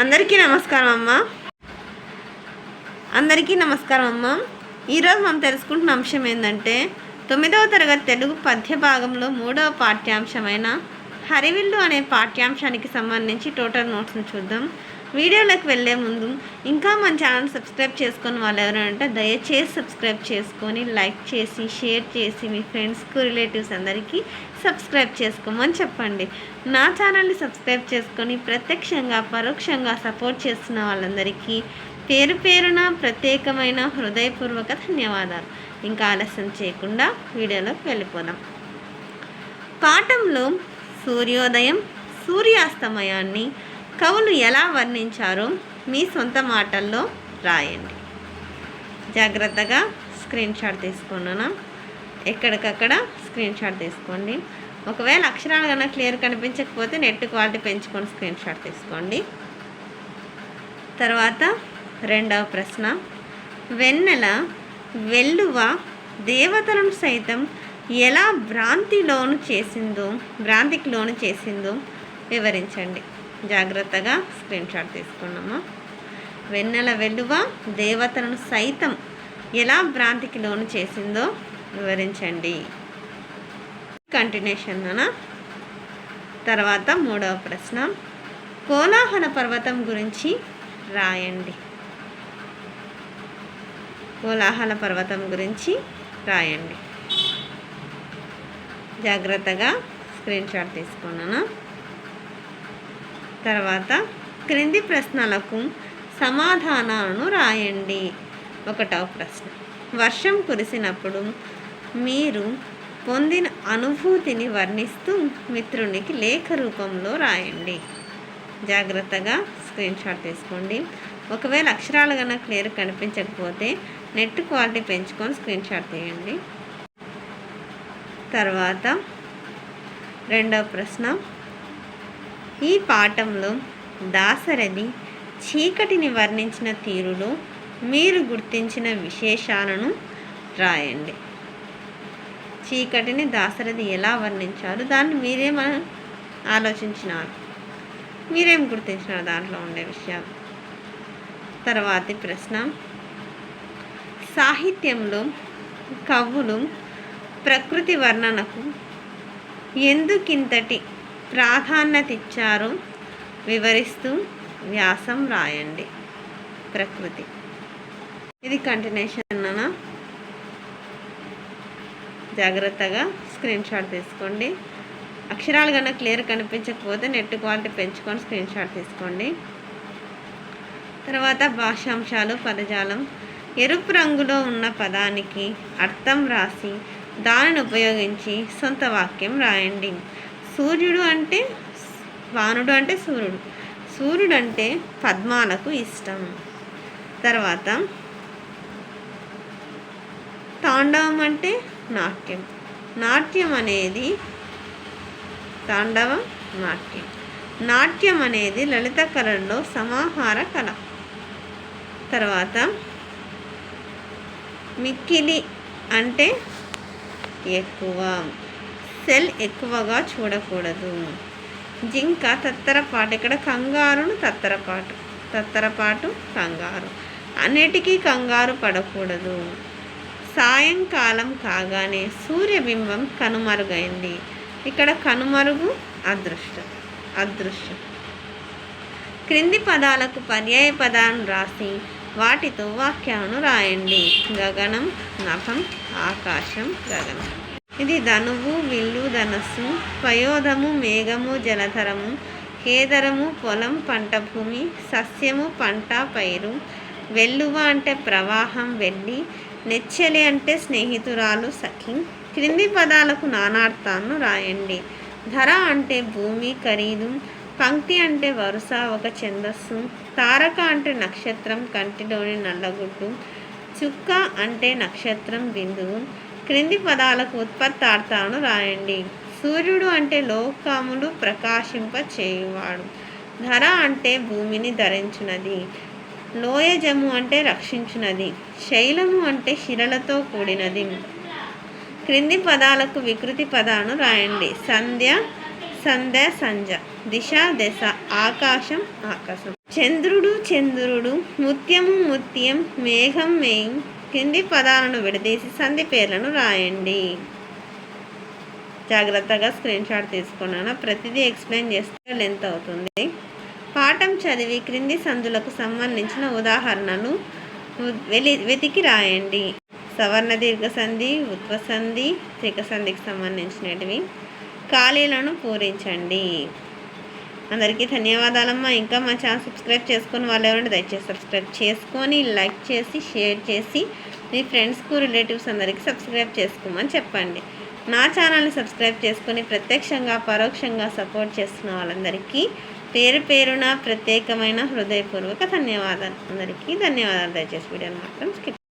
అందరికీ నమస్కారం అమ్మ. ఈరోజు మనం తెలుసుకుంటున్న అంశం ఏంటంటే 9వ తరగతి తెలుగు పద్య భాగంలో 3వ పాఠ్యాంశమైన హరివిల్లు అనే పాఠ్యాంశానికి సంబంధించి టోటల్ నోట్స్ని చూద్దాం. వీడియోలోకి వెళ్ళే ముందు ఇంకా మన ఛానల్ సబ్స్క్రైబ్ చేసుకుని వాళ్ళు ఎవరంటే దయచేసి సబ్స్క్రైబ్ చేసుకొని లైక్ చేసి షేర్ చేసి మీ ఫ్రెండ్స్కు రిలేటివ్స్ అందరికీ సబ్స్క్రైబ్ చేసుకోమని చెప్పండి. నా ఛానల్ని సబ్స్క్రైబ్ చేసుకొని ప్రత్యక్షంగా పరోక్షంగా సపోర్ట్ చేస్తున్న వాళ్ళందరికీ పేరు పేరున ప్రత్యేకమైన హృదయపూర్వక ధన్యవాదాలు. ఇంకా ఆలస్యం చేయకుండా వీడియోలోకి వెళ్ళిపోదాం. పాఠంలో సూర్యోదయం సూర్యాస్తమయాన్ని కవులు ఎలా వర్ణించారో మీ సొంత మాటల్లో రాయండి. జాగ్రత్తగా స్క్రీన్ షాట్ తీసుకున్నాను. ఎక్కడికక్కడ స్క్రీన్ షాట్ తీసుకోండి. ఒకవేళ అక్షరాలు కన్నా క్లియర్ కనిపించకపోతే నెట్ క్వాలిటీ పెంచుకొని స్క్రీన్ షాట్ తీసుకోండి. తర్వాత రెండవ ప్రశ్న, వెన్నెల వెల్లువ దేవతలను సైతం ఎలా భ్రాంతికి లోను చేసిందో వివరించండి. జాగ్రత్తగా స్క్రీన్ షాట్ తీసుకున్నామా. వెన్నెల వెల్లువ దేవతలను సైతం ఎలా భ్రాంతికి లోను చేసిందో వివరించండి. కంటిన్యూషన్ అనా. తర్వాత మూడవ ప్రశ్న, కోలాహల పర్వతం గురించి రాయండి. కోలాహల పర్వతం గురించి రాయండి. జాగ్రత్తగా స్క్రీన్ షాట్ తీసుకున్నాను. తర్వాత క్రింది ప్రశ్నలకు సమాధానాలను రాయండి. ఒకటవ ప్రశ్న, వర్షం కురిసినప్పుడు మీరు పొందిన అనుభూతిని వర్ణిస్తూ మిత్రునికి లేఖ రూపంలో రాయండి. జాగ్రత్తగా స్క్రీన్ షాట్ తీసుకోండి. ఒకవేళ అక్షరాలు కన్నా క్లియర్ కనిపించకపోతే నెట్ క్వాలిటీ పెంచుకొని స్క్రీన్ షాట్ తీయండి. తర్వాత రెండవ ప్రశ్న, ఈ పాఠంలో దాశరథి చీకటిని వర్ణించిన తీరులో మీరు గుర్తించిన విశేషాలను రాయండి. చీకటిని దాశరథి ఎలా వర్ణించారు, దాన్ని మీరేం ఆలోచించినారు, మీరేం గుర్తించినారు దాంట్లో ఉండే విషయాలు. తర్వాతి ప్రశ్న, సాహిత్యంలో కవులు ప్రకృతి వర్ణనకు ఎందుకింతటి ప్రాధాన్యత ఇచ్చారో వివరిస్తూ వ్యాసం రాయండి. ప్రకృతి ఇది కంటిన్యూషన్ అన్న. జాగ్రత్తగా స్క్రీన్ షాట్ తీసుకోండి. అక్షరాలు కన్నా క్లియర్ కనిపించకపోతే నెట్ క్వాలిటీ పెంచుకొని స్క్రీన్ షాట్ తీసుకోండి. తర్వాత భాషాంశాలు పదజాలం, ఎరుపు రంగులో ఉన్న పదానికి అర్థం రాసి దానిని ఉపయోగించి సొంత వాక్యం రాయండి. సూర్యుడు అంటే వానుడు అంటే సూర్యుడు, సూర్యుడు అంటే పద్మాలకు ఇష్టం. తర్వాత తాండవం అంటే నాట్యం, నాట్యం అనేది తాండవం నాట్యం, నాట్యం అనేది లలిత కళల్లో సమాహార కళ. తర్వాత మిక్కిలి అంటే ఎక్కువ, సెల్ ఎక్కువగా చూడకూడదు. జింక తత్తరపాటు, ఇక్కడ కంగారును తత్తరపాటు కంగారు, అన్నిటికీ కంగారు పడకూడదు. సాయంకాలం కాగానే సూర్యబింబం కనుమరుగైంది, ఇక్కడ కనుమరుగు అదృశ్యం. క్రింది పదాలకు పర్యాయ పదాలను రాసి వాటితో వాక్యాలను రాయండి. గగనం, నభం, ఆకాశం, గగనం. ఇది ధనువు, విల్లు, ధనస్సు. పయోధము, మేఘము, జలధరము. కేదరము, పొలం, పంట భూమి. సస్యము, పంట, పైరు. వెల్లువ అంటే ప్రవాహం, వెల్లి. నెచ్చెలి అంటే స్నేహితురాలు, సఖి. క్రింది పదాలకు నానార్థాలను రాయండి. ధర అంటే భూమి, ఖరీదు. పంక్తి అంటే వరుస, ఒక ఛందస్సు. తారక అంటే నక్షత్రం, కంటిలోని నల్లగుడ్డు. చుక్క అంటే నక్షత్రం, బిందువు. క్రింది పదాలకు ఉత్పత్తార్థాలను రాయండి. సూర్యుడు అంటే లోకములు ప్రకాశింప చేయువాడు. ధర అంటే భూమిని ధరించున్నది. లోయజము అంటే రక్షించున్నది. శైలము అంటే శిలలతో కూడినది. క్రింది పదాలకు వికృతి పదాలను రాయండి. సంధ్య, సంధ్య, సంజ. దిశ, దశ. ఆకాశం, ఆకాశం. చంద్రుడు చంద్రుడు, ముత్యము ముత్యం, మేఘం మేఘం. కింది పదాలను విడదీసి సంధి పేర్లను రాయండి. జాగ్రత్తగా స్క్రీన్ షాట్ తీసుకున్నాను. ప్రతిదీ ఎక్స్ప్లెయిన్ చేస్తే లెంత్ అవుతుంది. పాఠం చదివి క్రింది సంధులకు సంబంధించిన ఉదాహరణలు వెతికి రాయండి. సవర్ణ దీర్ఘ సంధి, ఉత్వసంధి, త్రిక సంధికి సంబంధించినవి. ఖాళీలను పూరించండి. అందరికీ ధన్యవాదాలమ్మా. ఇంకా మా ఛానల్ సబ్స్క్రైబ్ చేసుకుని వాళ్ళు ఎవరంటే దయచేసి సబ్స్క్రైబ్ చేసుకొని లైక్ చేసి షేర్ చేసి మీ ఫ్రెండ్స్కు రిలేటివ్స్ అందరికీ సబ్స్క్రైబ్ చేసుకోమని చెప్పండి. నా ఛానల్ని సబ్స్క్రైబ్ చేసుకొని ప్రత్యక్షంగా పరోక్షంగా సపోర్ట్ చేస్తున్న వాళ్ళందరికీ పేరు పేరున ప్రత్యేకమైన హృదయపూర్వక ధన్యవాదాలు. అందరికీ ధన్యవాదాలు. దయచేసి వీడియోని మాత్రం స్కిప్